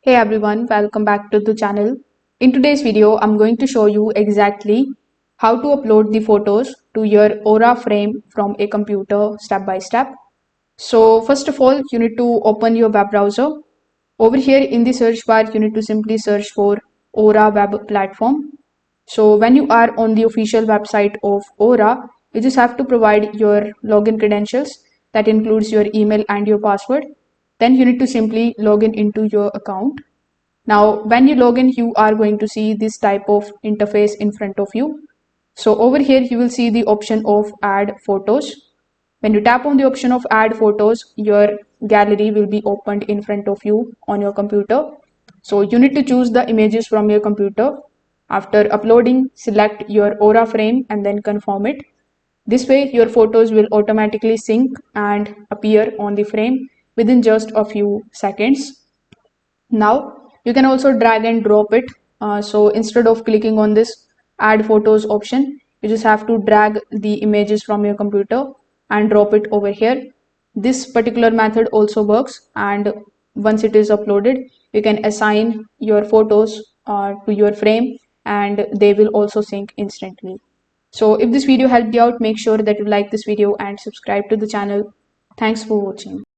Hey everyone, welcome back to the channel. In today's video, I'm going to show you exactly how to upload the photos to your Aura frame from a computer step by step. So first of all, you need to open your web browser. Over here in the search bar, you need to simply search for Aura web platform. So when you are on the official website of Aura, you just have to provide your login credentials. That includes your email and your password. Then you need to simply log in into your account. Now, when you log in, you are going to see this type of interface in front of you. So over here, you will see the option of add photos. When you tap on the option of add photos, your gallery will be opened in front of you on your computer. So you need to choose the images from your computer. After uploading, select your Aura frame and then confirm it. This way, your photos will automatically sync and appear on the frame within just a few seconds. Now you can also drag and drop it. So instead of clicking on this add photos option, you just have to drag the images from your computer and drop it over here. This particular method also works, and once it is uploaded, you can assign your photos to your frame and they will also sync instantly. So if this video helped you out, make sure that you like this video and subscribe to the channel. Thanks for watching.